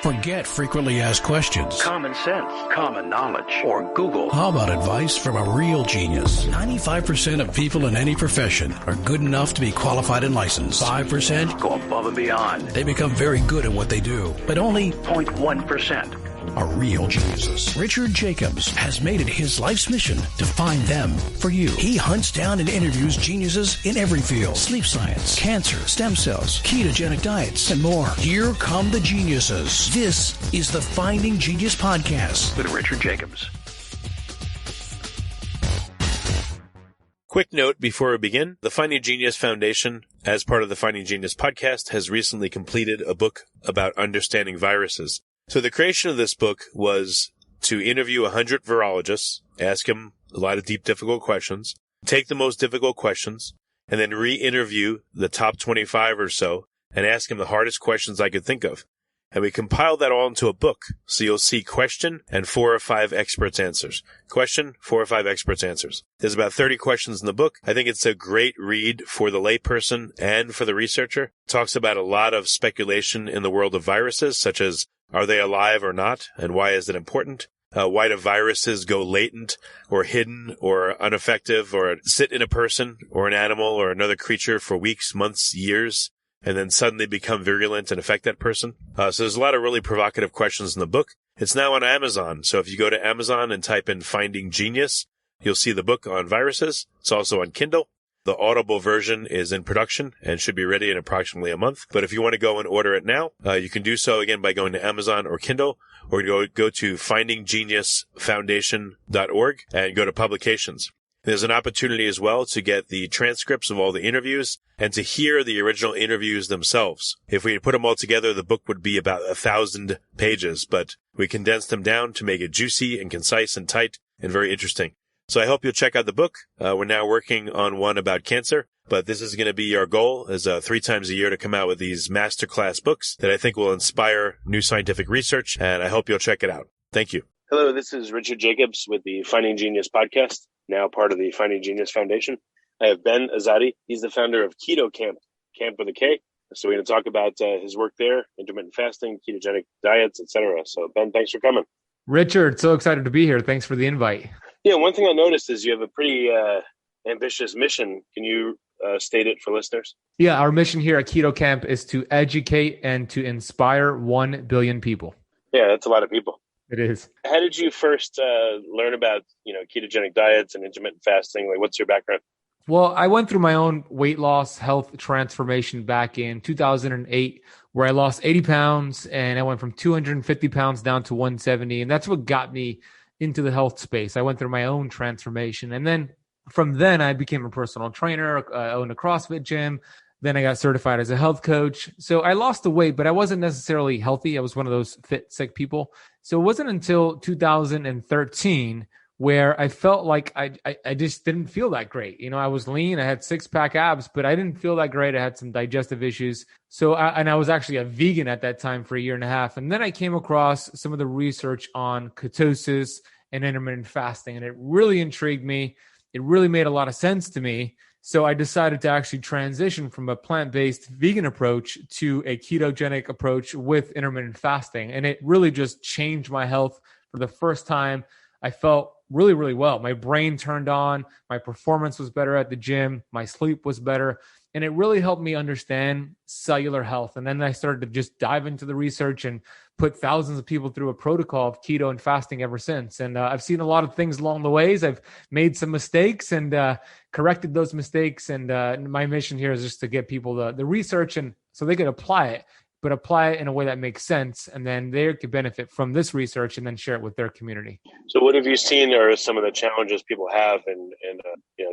Forget frequently asked questions. Common sense, common knowledge, or Google. How about advice from a real genius? 95% of people in any profession are good enough to be qualified and licensed. 5% go above and beyond. They become very good at what they do, but only 0.1% are real geniuses. Richard Jacobs has made it his life's mission to find them for you. He hunts down and interviews geniuses in every field: sleep science, cancer, stem cells, ketogenic diets, and more. Here come the geniuses. This is the Finding Genius Podcast with Richard Jacobs. Quick note before we begin, the Finding Genius Foundation, as part of the Finding Genius Podcast, has recently completed a book about understanding viruses. So the creation of this book was to interview 100 virologists, ask them a lot of deep, difficult questions, take the most difficult questions, and then re-interview the top 25 or so and ask them the hardest questions I could think of. And we compiled that all into a book. So you'll see question and 4 or 5 experts' answers. Question, 4 or 5 experts' answers. There's about 30 questions in the book. I think it's a great read for the layperson and for the researcher. It talks about a lot of speculation in the world of viruses, such as are they alive or not, and why is it important? Why do viruses go latent or hidden or ineffective or sit in a person or an animal or another creature for weeks, months, years, and then suddenly become virulent and affect that person? So there's a lot of really provocative questions in the book. It's now on Amazon. So if you go to Amazon and type in Finding Genius, you'll see the book on viruses. It's also on Kindle. The Audible version is in production and should be ready in approximately a month. But if you want to go and order it now, you can do so again by going to Amazon or Kindle, or go to findinggeniusfoundation.org and go to publications. There's an opportunity as well to get the transcripts of all the interviews and to hear the original interviews themselves. If we put them all together, the book would be about 1,000 pages, but we condensed them down to make it juicy and concise and tight and very interesting. So I hope you'll check out the book. We're now working on one about cancer, but this is going to be our goal is 3 times a year to come out with these masterclass books that I think will inspire new scientific research, and I hope you'll check it out. Thank you. Hello, this is Richard Jacobs with the Finding Genius Podcast, now part of the Finding Genius Foundation. I have Ben Azadi. He's the founder of Keto Kamp, Kamp with a K. So we're going to talk about his work there, intermittent fasting, ketogenic diets, etc. So Ben, thanks for coming. Richard, so excited to be here. Thanks for the invite. Yeah, one thing I noticed is you have a pretty ambitious mission. Can you state it for listeners? Yeah, our mission here at Keto Kamp is to educate and to inspire 1 billion people. Yeah, that's a lot of people. It is. How did you first learn about, ketogenic diets and intermittent fasting? Like, what's your background? Well, I went through my own weight loss health transformation back in 2008, where I lost 80 pounds and I went from 250 pounds down to 170. And that's what got me into the health space. I went through my own transformation. And then from then I became a personal trainer, owned a CrossFit gym. Then I got certified as a health coach. So I lost the weight, but I wasn't necessarily healthy. I was one of those fit, sick people. So it wasn't until 2013 where I felt like I just didn't feel that great. I was lean, I had 6-pack abs, but I didn't feel that great. I had some digestive issues. So I was actually a vegan at that time for a year and a half. And then I came across some of the research on ketosis and intermittent fasting, and it really intrigued me. It really made a lot of sense to me. So I decided to actually transition from a plant-based vegan approach to a ketogenic approach with intermittent fasting. And it really just changed my health for the first time. I felt really, really well. My brain turned on. My performance was better at the gym. My sleep was better. And it really helped me understand cellular health. And then I started to just dive into the research and put thousands of people through a protocol of keto and fasting ever since. And I've seen a lot of things along the ways. I've made some mistakes and corrected those mistakes. And my mission here is just to get people the research and so they can apply it, but apply it in a way that makes sense. And then they could benefit from this research and then share it with their community. So what have you seen are some of the challenges people have in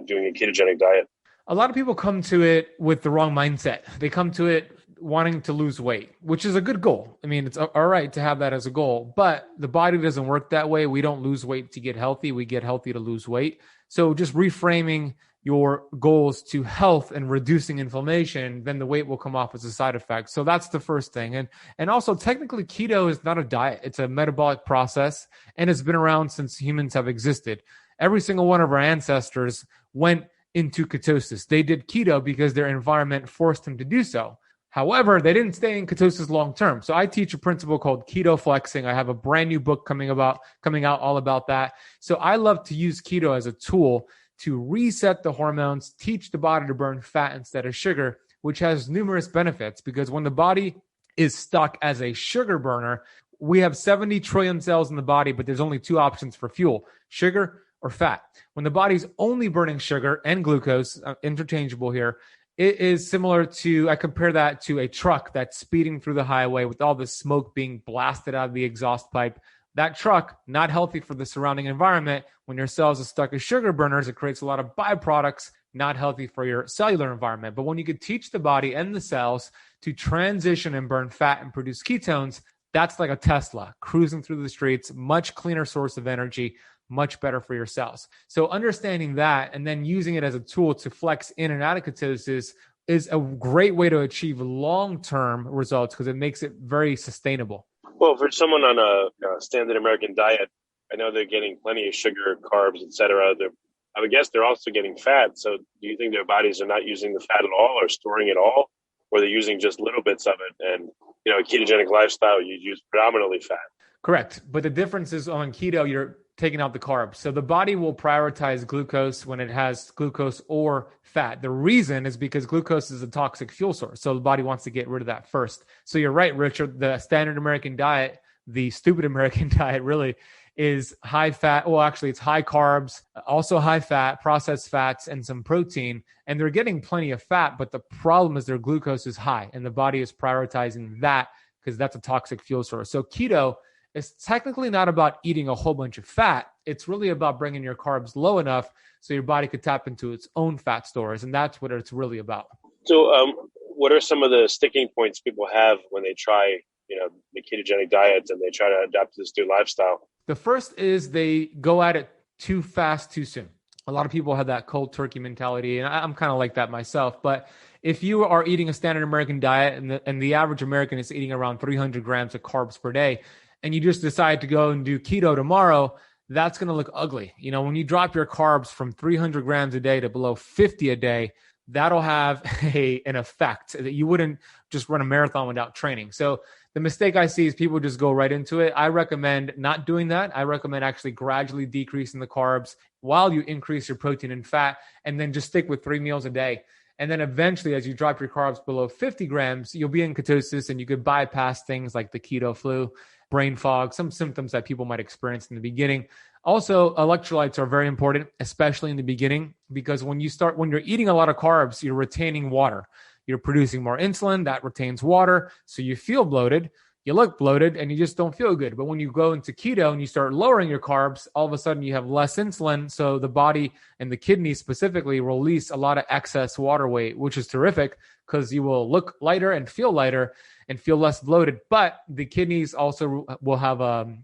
doing a ketogenic diet? A lot of people come to it with the wrong mindset. They come to it wanting to lose weight, which is a good goal. I mean, it's all right to have that as a goal, but the body doesn't work that way. We don't lose weight to get healthy. We get healthy to lose weight. So just reframing your goals to health and reducing inflammation, then the weight will come off as a side effect. So that's the first thing. And also technically keto is not a diet. It's a metabolic process and it's been around since humans have existed. Every single one of our ancestors went into ketosis. They did keto because their environment forced them to do so. However, they didn't stay in ketosis long term. So I teach a principle called keto flexing. I have a brand new book coming out all about that. So I love to use keto as a tool to reset the hormones, teach the body to burn fat instead of sugar, which has numerous benefits, because when the body is stuck as a sugar burner, we have 70 trillion cells in the body, but there's only two options for fuel: sugar or fat. When the body's only burning sugar and glucose, interchangeable here, it is similar to, I compare that to a truck that's speeding through the highway with all the smoke being blasted out of the exhaust pipe. That truck, not healthy for the surrounding environment. When your cells are stuck as sugar burners, it creates a lot of byproducts, not healthy for your cellular environment. But when you could teach the body and the cells to transition and burn fat and produce ketones, that's like a Tesla cruising through the streets, much cleaner source of energy, much better for your cells. So understanding that and then using it as a tool to flex in and out of ketosis is a great way to achieve long-term results, because it makes it very sustainable. Well, for someone on a standard American diet, I know they're getting plenty of sugar, carbs, etc. I would guess they're also getting fat. So do you think their bodies are not using the fat at all, or storing it all, or they're using just little bits of it? And, a ketogenic lifestyle, you use predominantly fat. Correct. But the difference is on keto, you're taking out the carbs. So the body will prioritize glucose when it has glucose or fat. The reason is because glucose is a toxic fuel source. So the body wants to get rid of that first. So you're right, Richard. The standard American diet, the stupid American diet really, is high fat. Well, actually, it's high carbs, also high fat, processed fats, and some protein. And they're getting plenty of fat, but the problem is their glucose is high, and the body is prioritizing that because that's a toxic fuel source. So keto is technically not about eating a whole bunch of fat. It's really about bringing your carbs low enough so your body could tap into its own fat stores, and that's what it's really about. So what are some of the sticking points people have when they try the ketogenic diet and they try to adapt to this new lifestyle? The first is they go at it too fast, too soon. A lot of people have that cold turkey mentality, and I'm kind of like that myself. But if you are eating a standard American diet and the average American is eating around 300 grams of carbs per day, and you just decide to go and do keto tomorrow, that's going to look ugly. When you drop your carbs from 300 grams a day to below 50 a day, that'll have an effect that you wouldn't just run a marathon without training. So the mistake I see is people just go right into it. I recommend not doing that. I recommend actually gradually decreasing the carbs while you increase your protein and fat, and then just stick with 3 meals a day. And then eventually, as you drop your carbs below 50 grams, you'll be in ketosis and you could bypass things like the keto flu, brain fog, some symptoms that people might experience in the beginning. Also, electrolytes are very important, especially in the beginning, because when you're eating a lot of carbs, you're retaining water. You're producing more insulin that retains water. So you feel bloated, you look bloated, and you just don't feel good. But when you go into keto and you start lowering your carbs, all of a sudden you have less insulin. So the body and the kidneys specifically release a lot of excess water weight, which is terrific because you will look lighter and feel lighter and feel less bloated. But the kidneys also will have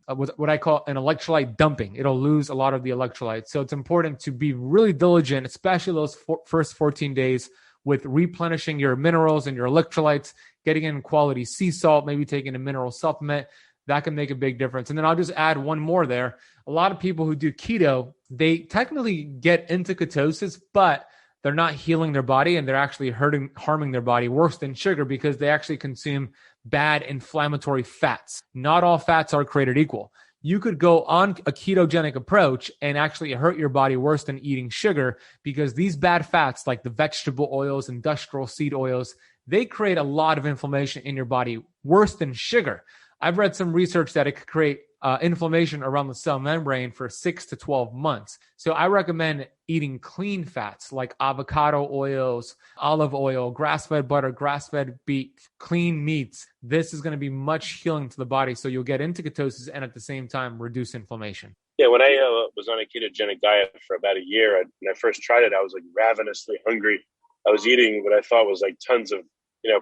what I call an electrolyte dumping. It'll lose a lot of the electrolytes. So it's important to be really diligent, especially those first 14 days, with replenishing your minerals and your electrolytes, getting in quality sea salt, maybe taking a mineral supplement. That can make a big difference. And then I'll just add one more there. A lot of people who do keto, they technically get into ketosis, but they're not healing their body, and they're actually harming their body worse than sugar, because they actually consume bad inflammatory fats. Not all fats are created equal. You could go on a ketogenic approach and actually hurt your body worse than eating sugar, because these bad fats, like the vegetable oils, industrial seed oils, they create a lot of inflammation in your body, worse than sugar. I've read some research that it could create inflammation around the cell membrane for 6 to 12 months. So I recommend eating clean fats like avocado oils, olive oil, grass-fed butter, grass-fed beef, clean meats. This is going to be much healing to the body. So you'll get into ketosis and at the same time reduce inflammation. Yeah, when I was on a ketogenic diet for about a year, when I first tried it, I was like ravenously hungry. I was eating what I thought was like tons of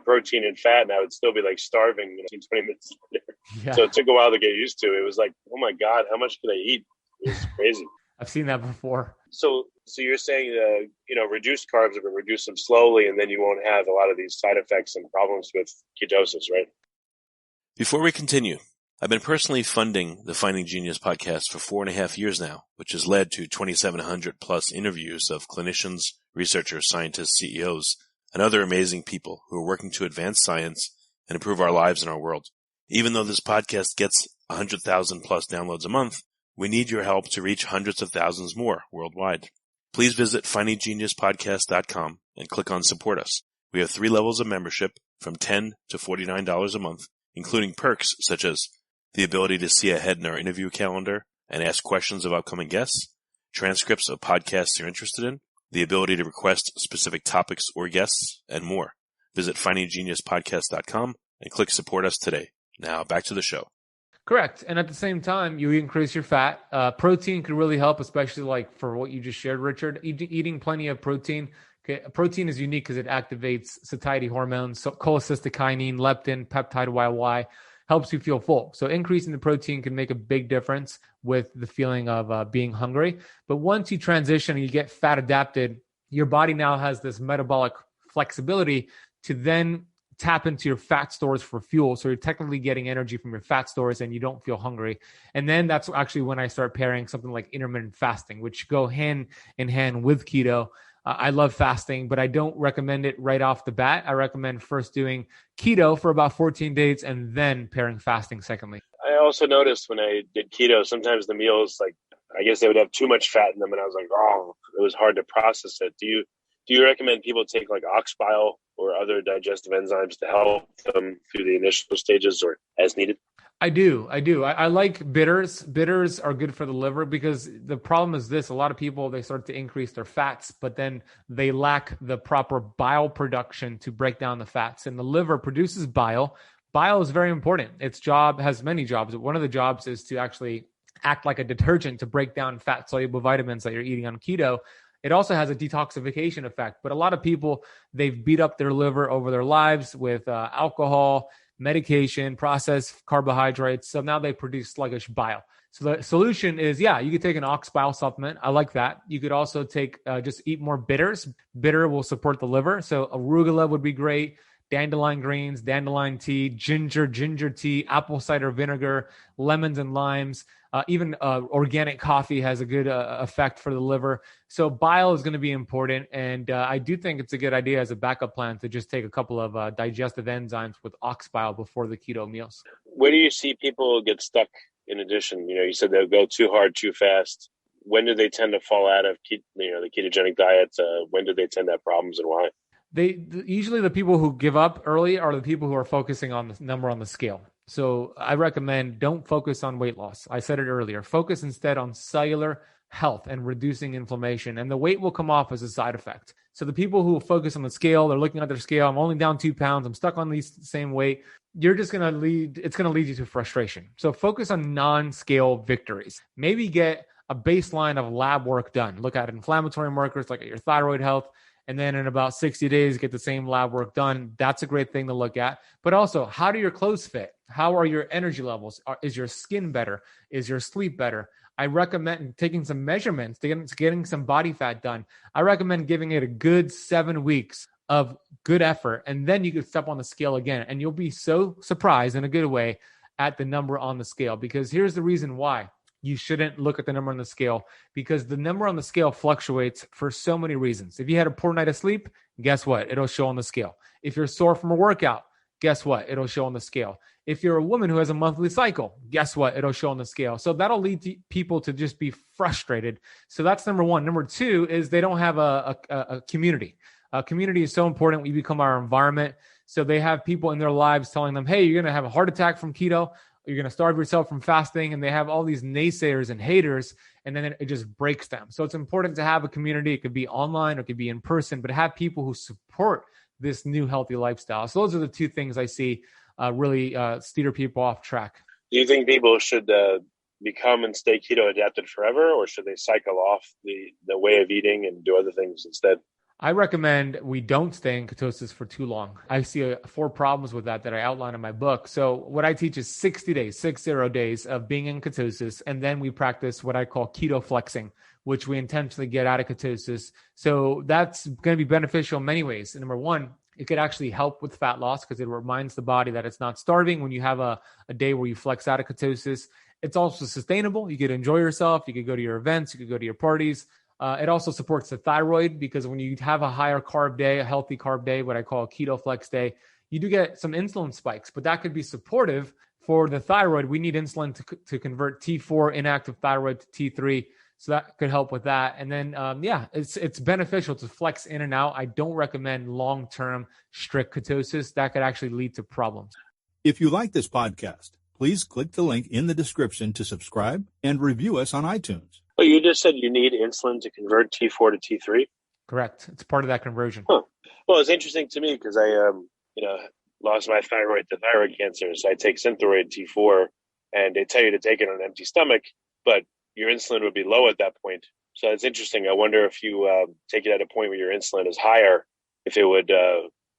protein and fat, and I would still be like starving 20 minutes later. Yeah. So it took a while to get used to. It was like, oh my God, how much can I eat? It was crazy. I've seen that before. So you're saying, reduce carbs, but reduce them slowly, and then you won't have a lot of these side effects and problems with ketosis, right? Before we continue, I've been personally funding the Finding Genius podcast for 4.5 years now, which has led to 2,700 plus interviews of clinicians, researchers, scientists, CEOs and other amazing people who are working to advance science and improve our lives and our world. Even though this podcast gets 100,000 plus downloads a month, we need your help to reach hundreds of thousands more worldwide. Please visit FindingGeniusPodcast.com and click on Support Us. We have 3 levels of membership from $10 to $49 a month, including perks such as the ability to see ahead in our interview calendar and ask questions of upcoming guests, transcripts of podcasts you're interested in, the ability to request specific topics or guests, and more. Visit FindingGeniusPodcast.com and click Support Us today. Now back to the show. Correct. And at the same time, you increase your fat. Protein could really help, especially like for what you just shared, Richard. Eating plenty of protein. Okay. Protein is unique because it activates satiety hormones, so cholecystokinin, leptin, peptide YY, helps you feel full. So increasing the protein can make a big difference with the feeling of being hungry. But once you transition and you get fat adapted, your body now has this metabolic flexibility to then tap into your fat stores for fuel. So you're technically getting energy from your fat stores and you don't feel hungry. And then that's actually when I start pairing something like intermittent fasting, which go hand in hand with keto. I love fasting, but I don't recommend it right off the bat. I recommend first doing keto for about 14 days and then pairing fasting secondly. I also noticed when I did keto, sometimes the meals, like, I guess they would have too much fat in them. And I was like, oh, it was hard to process it. Do you recommend people take like ox bile or other digestive enzymes to help them through the initial stages or as needed? I do. I like bitters. Bitters are good for the liver because the problem is this: a lot of people, they start to increase their fats, but then they lack the proper bile production to break down the fats. And the liver produces bile. Bile is very important. Its job has many jobs. One of the jobs is to actually act like a detergent to break down fat-soluble vitamins that you're eating on keto. It also has a detoxification effect. But a lot of people, they've beat up their liver over their lives with alcohol, medication, processed carbohydrates. So now they produce sluggish bile. So the solution is, you could take an ox bile supplement. I like that. You could also take, just eat more bitters. Bitter will support the liver. So arugula would be great. Dandelion greens, dandelion tea, ginger tea, apple cider vinegar, lemons and limes. Even organic coffee has a good effect for the liver. So bile is going to be important. And I do think it's a good idea as a backup plan to just take a couple of digestive enzymes with ox bile before the keto meals. Where do you see people get stuck in addition? You said they'll go too hard, too fast. When do they tend to fall out of the ketogenic diet? When do they tend to have problems and why? Usually the people who give up early are the people who are focusing on the number on the scale. So I recommend don't focus on weight loss. I said it earlier. Focus instead on cellular health and reducing inflammation. And the weight will come off as a side effect. So the people who focus on the scale, they're looking at their scale. I'm only down 2 pounds. I'm stuck on the same weight. It's going to lead you to frustration. So focus on non-scale victories. Maybe get a baseline of lab work done. Look at inflammatory markers, like at your thyroid health. And then in about 60 days, get the same lab work done. That's a great thing to look at. But also, how do your clothes fit? How are your energy levels? Is your skin better? Is your sleep better? I recommend taking some measurements, getting some body fat done. I recommend giving it a good 7 weeks of good effort. And then you can step on the scale again. And you'll be so surprised in a good way at the number on the scale. Because here's the reason why you shouldn't look at the number on the scale, because the number on the scale fluctuates for so many reasons. If you had a poor night of sleep, guess what? It'll show on the scale. If you're sore from a workout, guess what? It'll show on the scale. If you're a woman who has a monthly cycle, guess what? It'll show on the scale. So that'll lead to people to just be frustrated. So that's number one. Number two is they don't have a community. A community is so important when you become our environment. So they have people in their lives telling them, hey, you're going to have a heart attack from keto. You're going to starve yourself from fasting. And they have all these naysayers and haters, and then it just breaks them. So it's important to have a community. It could be online or it could be in person, but have people who support this new healthy lifestyle. So those are the two things I see really steer people off track. Do you think people should become and stay keto adapted forever, or should they cycle off the way of eating and do other things instead? I recommend we don't stay in ketosis for too long. I see 4 problems with that I outline in my book. So what I teach is 60 days of being in ketosis. And then we practice what I call keto flexing, which we intentionally get out of ketosis. So that's going to be beneficial in many ways. And number one, it could actually help with fat loss because it reminds the body that it's not starving when you have a day where you flex out of ketosis. It's also sustainable. You could enjoy yourself. You could go to your events. You could go to your parties. It also supports the thyroid because when you have a higher carb day, a healthy carb day, what I call a keto flex day, you do get some insulin spikes, but that could be supportive for the thyroid. We need insulin to convert T4 inactive thyroid to T3. So that could help with that. And then, it's beneficial to flex in and out. I don't recommend long-term strict ketosis. That could actually lead to problems. If you like this podcast, please click the link in the description to subscribe and review us on iTunes. Oh, you just said you need insulin to convert T4 to T3? Correct. It's part of that conversion. Huh. Well, it's interesting to me because I, lost my thyroid to thyroid cancer. So I take Synthroid T4 and they tell you to take it on an empty stomach, but your insulin would be low at that point. So it's interesting. I wonder if you take it at a point where your insulin is higher, if it would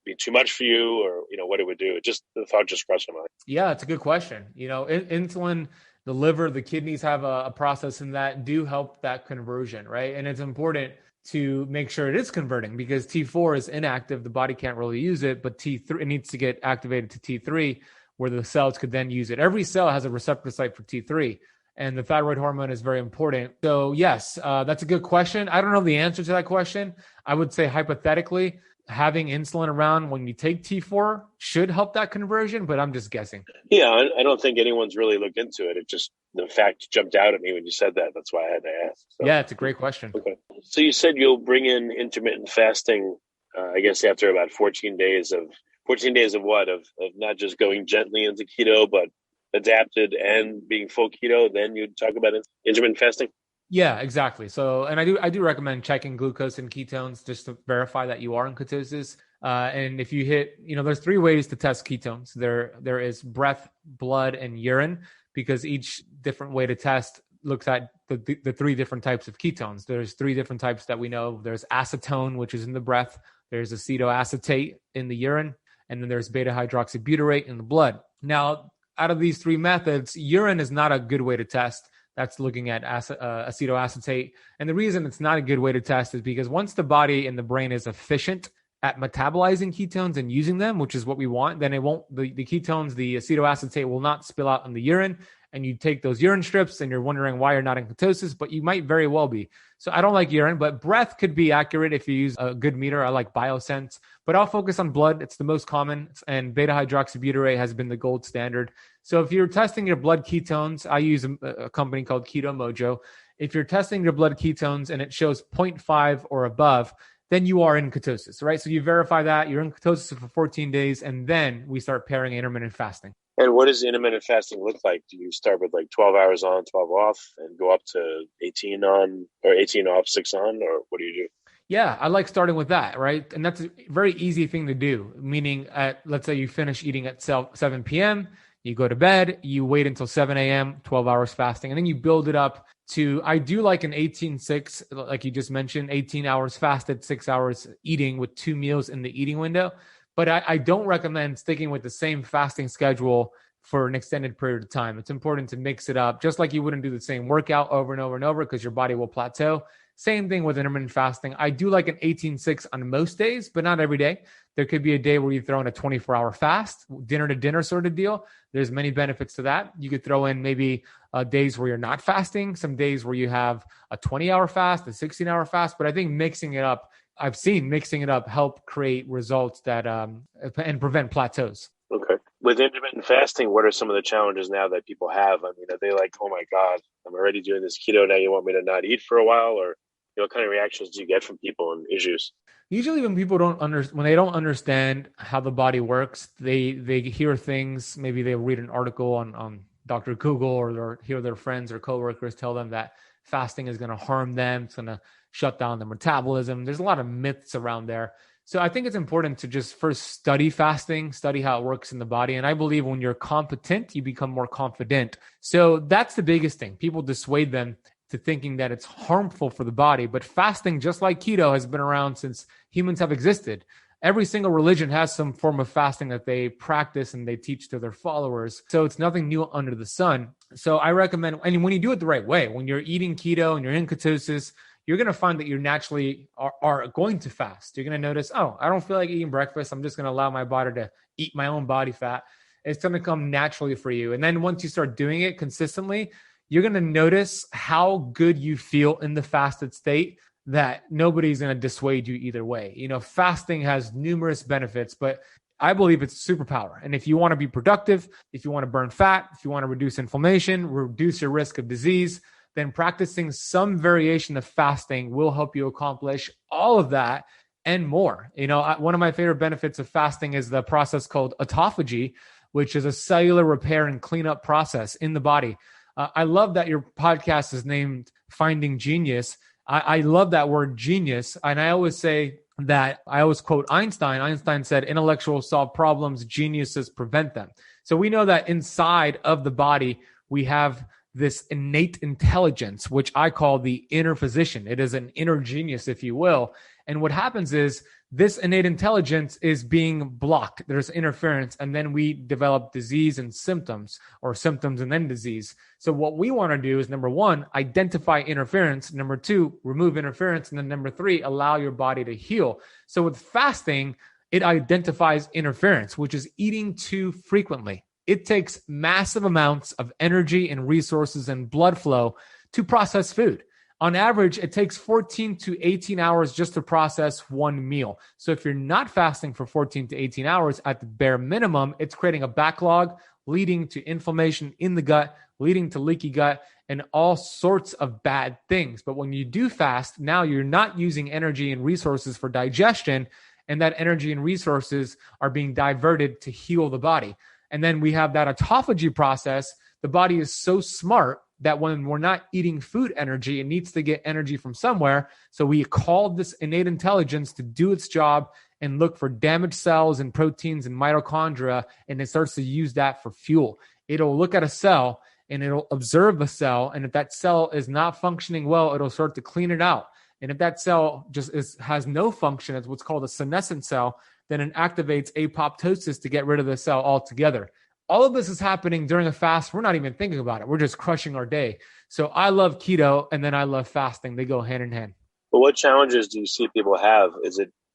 be too much for you or, what it would do. The thought just crossed my mind. Yeah, it's a good question. Insulin, the liver, the kidneys have a process in that do help that conversion, right? And it's important to make sure it is converting because T4 is inactive. The body can't really use it, but T3, it needs to get activated to T3 where the cells could then use it. Every cell has a receptor site for T3 and the thyroid hormone is very important. So yes, that's a good question. I don't know the answer to that question. I would say hypothetically, having insulin around when you take T4 should help that conversion, but I'm just guessing. Yeah, I don't think anyone's really looked into it. It just, the fact jumped out at me when you said that. That's why I had to ask. So. Yeah, it's a great question. Okay. So you said you'll bring in intermittent fasting, I guess after about 14 days of what? Of not just going gently into keto, but adapted and being full keto. Then you'd talk about intermittent fasting? Yeah, exactly. So, and I do recommend checking glucose and ketones just to verify that you are in ketosis. And if you hit, there's 3 ways to test ketones. There is breath, blood, and urine, because each different way to test looks at the 3 different types of ketones. There's 3 different types that we know. There's acetone, which is in the breath. There's acetoacetate in the urine, and then there's beta hydroxybutyrate in the blood. Now, out of these 3 methods, urine is not a good way to test. That's looking at acetoacetate. And the reason it's not a good way to test is because once the body and the brain is efficient at metabolizing ketones and using them, which is what we want, then it won't, the ketones, the acetoacetate will not spill out in the urine. And you take those urine strips and you're wondering why you're not in ketosis, but you might very well be. So I don't like urine, but breath could be accurate if you use a good meter. I like BioSense, but I'll focus on blood. It's the most common, and beta hydroxybutyrate has been the gold standard. So if you're testing your blood ketones, I use a company called Keto Mojo. If you're testing your blood ketones and it shows 0.5 or above, then you are in ketosis, right? So you verify that you're in ketosis for 14 days, and then we start pairing intermittent fasting. And what does intermittent fasting look like? Do you start with 12 hours on, 12 off, and go up to 18 on, or 18 off, 6 on, or what do you do? Yeah, I like starting with that, right? And that's a very easy thing to do, meaning let's say you finish eating at 7 p.m., you go to bed, you wait until 7 a.m., 12 hours fasting, and then you build it up to, I do like an 18-6, like you just mentioned, 18 hours fasted, 6 hours eating with 2 meals in the eating window. But I don't recommend sticking with the same fasting schedule for an extended period of time. It's important to mix it up, just like you wouldn't do the same workout over and over and over because your body will plateau. Same thing with intermittent fasting. I do like an 18-6 on most days, but not every day. There could be a day where you throw in a 24-hour fast, dinner to dinner sort of deal. There's many benefits to that. You could throw in maybe days where you're not fasting, some days where you have a 20-hour fast, a 16-hour fast, but I think mixing it up, I've seen mixing it up help create results that and prevent plateaus. Okay. With intermittent fasting, what are some of the challenges now that people have? I mean, are they like, oh my God, I'm already doing this keto now, you want me to not eat for a while? Or what kind of reactions do you get from people and issues? Usually when people when they don't understand how the body works, they hear things, maybe they read an article on Dr. Google, or hear their friends or coworkers tell them that fasting is going to harm them. It's going to shut down their metabolism. There's a lot of myths around there. So I think it's important to just first study fasting, study how it works in the body. And I believe when you're competent, you become more confident. So that's the biggest thing. People dissuade them to thinking that it's harmful for the body. But fasting, just like keto, has been around since humans have existed. Every single religion has some form of fasting that they practice and they teach to their followers. So it's nothing new under the sun. So I recommend, and when you do it the right way, when you're eating keto and you're in ketosis, you're going to find that you naturally are going to fast. You're going to notice, oh, I don't feel like eating breakfast. I'm just going to allow my body to eat my own body fat. It's going to come naturally for you. And then once you start doing it consistently, you're going to notice how good you feel in the fasted state. that nobody's going to dissuade you either way. You know, fasting has numerous benefits, but I believe it's a superpower. And if you want to be productive, if you want to burn fat, if you want to reduce inflammation, reduce your risk of disease, then practicing some variation of fasting will help you accomplish all of that and more. You know, one of my favorite benefits of fasting is the process called autophagy, which is a cellular repair and cleanup process in the body. I love that your podcast is named Finding Genius. I love that word genius. And I always say that I always quote Einstein. Einstein said, intellectuals solve problems, geniuses prevent them. So we know that inside of the body, we have this innate intelligence, which I call the inner physician. It is an inner genius, if you will. And what happens is this innate intelligence is being blocked. There's interference, and then we develop disease and symptoms, or symptoms and then disease. So what we want to do is, number one, identify interference. Number two, remove interference. And then number three, allow your body to heal. So with fasting, it identifies interference, which is eating too frequently. It takes massive amounts of energy and resources and blood flow to process food. On average, it takes 14 to 18 hours just to process one meal. So if you're not fasting for 14 to 18 hours, at the bare minimum, it's creating a backlog, leading to inflammation in the gut, leading to leaky gut, and all sorts of bad things. But when you do fast, now you're not using energy and resources for digestion, and that energy and resources are being diverted to heal the body. And then we have that autophagy process. The body is so smart that when we're not eating food energy, it needs to get energy from somewhere. So we call this innate intelligence to do its job and look for damaged cells and proteins and mitochondria, and it starts to use that for fuel. It'll look at a cell and it'll observe the cell. And if that cell is not functioning well, it'll start to clean it out. And if that cell just has no function, it's what's called a senescent cell, then it activates apoptosis to get rid of the cell altogether. All of this is happening during a fast. We're not even thinking about it. We're just crushing our day. So I love keto and then I love fasting. They go hand in hand. But what challenges do you see people have?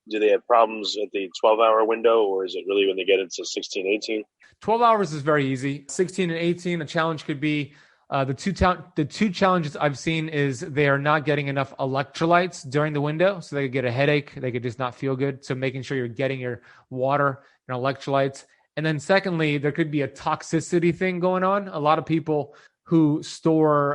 Do they have problems at the 12-hour window, or is it really when they get into 16, 18? 12 hours is very easy. 16 and 18, a challenge could be the two challenges I've seen is they are not getting enough electrolytes during the window. So they could get a headache. They could just not feel good. So making sure you're getting your water and electrolytes. And then secondly, there could be a toxicity thing going on. A lot of people who store,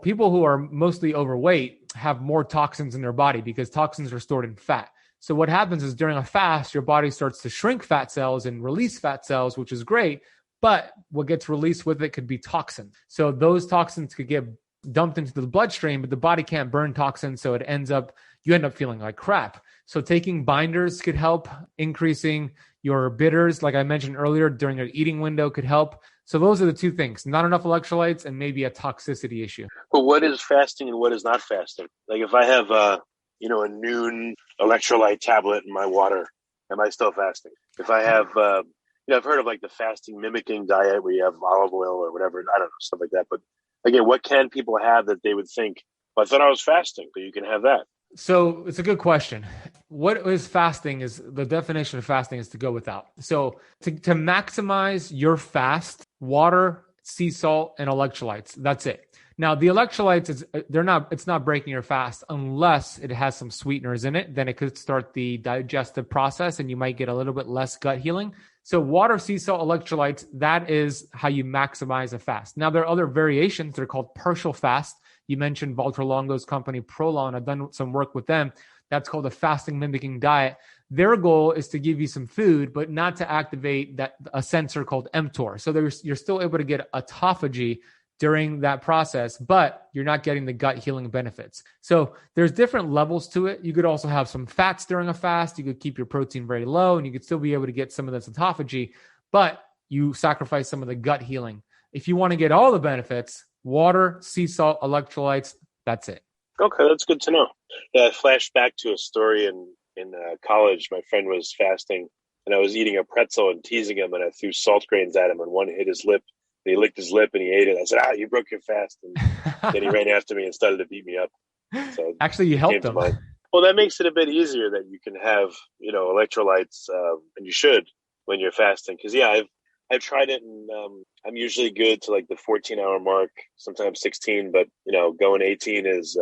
people who are mostly overweight have more toxins in their body because toxins are stored in fat. So what happens is during a fast, your body starts to shrink fat cells and release fat cells, which is great. But what gets released with it could be toxin. So those toxins could get dumped into the bloodstream, but the body can't burn toxins. So you end up feeling like crap. So taking binders could help. Increasing your bitters, like I mentioned earlier, during your eating window could help. So those are the two things, not enough electrolytes and maybe a toxicity issue. But what is fasting and what is not fasting? Like if I have a noon electrolyte tablet in my water, am I still fasting? If I have, I've heard of like the fasting mimicking diet where you have olive oil or whatever, I don't know, stuff like that. But again, what can people have that they would think, well, I thought I was fasting, but you can have that? So it's a good question. What is fasting? Is the definition of fasting is to go without. So to maximize your fast, water, sea salt, and electrolytes. That's it. Now the electrolytes it's not breaking your fast unless it has some sweeteners in it. Then it could start the digestive process and you might get a little bit less gut healing. So water, sea salt, electrolytes, that is how you maximize a fast. Now there are other variations. They're called partial fast. You mentioned Valter Longo's company, Prolon. I've done some work with them. That's called a fasting mimicking diet. Their goal is to give you some food, but not to activate a sensor called mTOR. So you're still able to get autophagy during that process, but you're not getting the gut healing benefits. So there's different levels to it. You could also have some fats during a fast. You could keep your protein very low and you could still be able to get some of this autophagy, but you sacrifice some of the gut healing. If you want to get all the benefits, water, sea salt, electrolytes, that's it. Okay, that's good to know. Yeah, I flashed back to a story in college. My friend was fasting and I was eating a pretzel and teasing him, and I threw salt grains at him and one hit his lip. And he licked his lip and he ate it. I said, you broke your fast. And then he ran after me and started to beat me up. So actually, you helped him. Well, that makes it a bit easier that you can have, electrolytes, and you should when you're fasting. Because, I've tried it, and I'm usually good to like the 14-hour mark, sometimes 16, but, going 18 is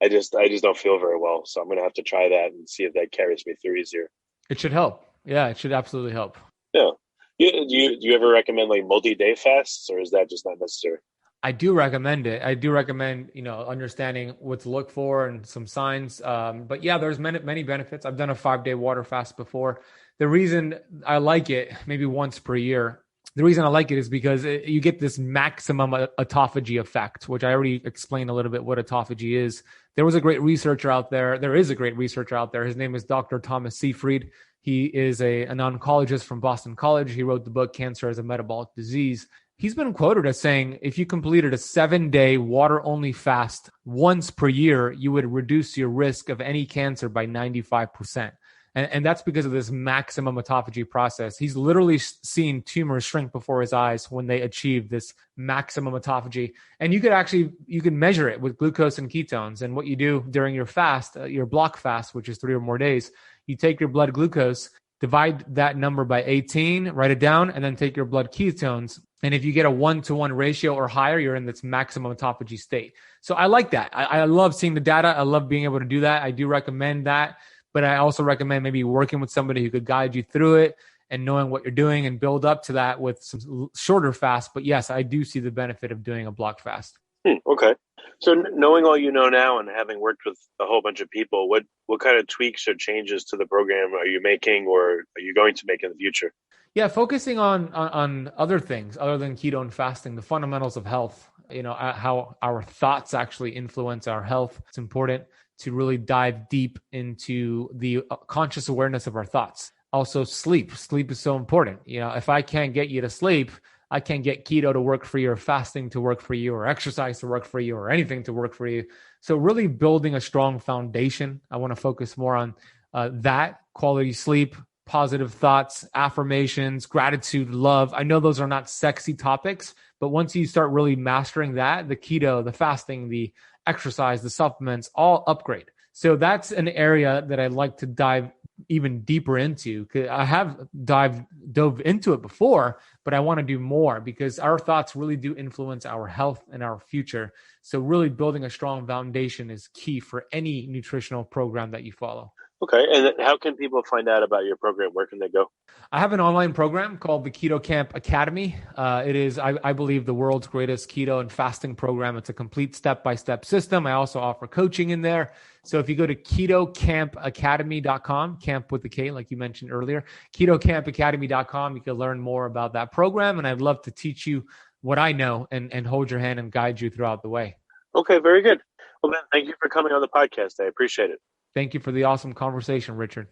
I just don't feel very well. So I'm going to have to try that and see if that carries me through easier. It should help. Yeah, it should absolutely help. Yeah. Do you ever recommend like multi-day fasts, or is that just not necessary? I do recommend it. I do recommend, understanding what to look for and some signs. But yeah, there's many benefits. I've done a 5-day water fast before. The reason I like it, maybe once per year, the reason I like it is because you get this maximum autophagy effect, which I already explained a little bit what autophagy is. There was a great researcher out there. There is a great researcher out there. His name is Dr. Thomas Seyfried. He is an oncologist from Boston College. He wrote the book Cancer as a Metabolic Disease. He's been quoted as saying, if you completed a 7-day water-only fast once per year, you would reduce your risk of any cancer by 95%. And that's because of this maximum autophagy process. He's literally seen tumors shrink before his eyes when they achieve this maximum autophagy. And you can measure it with glucose and ketones. And what you do during your fast, your block fast, which is 3 or more days, you take your blood glucose, divide that number by 18, write it down, and then take your blood ketones. And if you get a 1-to-1 ratio or higher, you're in this maximum autophagy state. So I like that. I love seeing the data. I love being able to do that. I do recommend that. But I also recommend maybe working with somebody who could guide you through it and knowing what you're doing and build up to that with some shorter fasts. But yes, I do see the benefit of doing a block fast. Okay. So knowing all you know now and having worked with a whole bunch of people, what kind of tweaks or changes to the program are you making or are you going to make in the future? Yeah, focusing on other things other than keto and fasting, the fundamentals of health, how our thoughts actually influence our health. It's important to really dive deep into the conscious awareness of our thoughts. Also, sleep. Sleep is so important. If I can't get you to sleep, I can't get keto to work for you or fasting to work for you or exercise to work for you or anything to work for you. So really building a strong foundation. I want to focus more on that, quality sleep, positive thoughts, affirmations, gratitude, love. I know those are not sexy topics, but once you start really mastering that, the keto, the fasting, the exercise, the supplements, all upgrade. So that's an area that I'd like to dive even deeper into. I have dove into it before, but I want to do more because our thoughts really do influence our health and our future. So really building a strong foundation is key for any nutritional program that you follow. Okay. And how can people find out about your program? Where can they go? I have an online program called the Keto Kamp Academy. It is, I believe, the world's greatest keto and fasting program. It's a complete step-by-step system. I also offer coaching in there. So if you go to ketokampacademy.com, camp with the K, like you mentioned earlier, ketokampacademy.com, you can learn more about that program. And I'd love to teach you what I know and hold your hand and guide you throughout the way. Okay, very good. Well, Ben, thank you for coming on the podcast. I appreciate it. Thank you for the awesome conversation, Richard.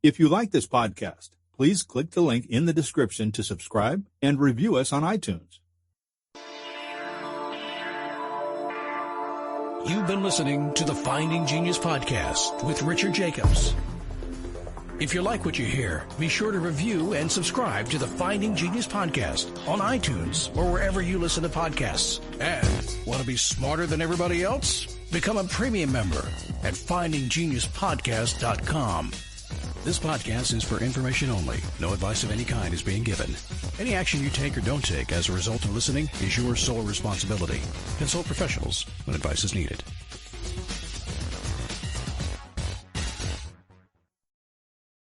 If you like this podcast, please click the link in the description to subscribe and review us on iTunes. You've been listening to the Finding Genius podcast with Richard Jacobs. If you like what you hear, be sure to review and subscribe to the Finding Genius podcast on iTunes or wherever you listen to podcasts. And want to be smarter than everybody else? Become a premium member at findinggeniuspodcast.com. This podcast is for information only. No advice of any kind is being given. Any action you take or don't take as a result of listening is your sole responsibility. Consult professionals when advice is needed.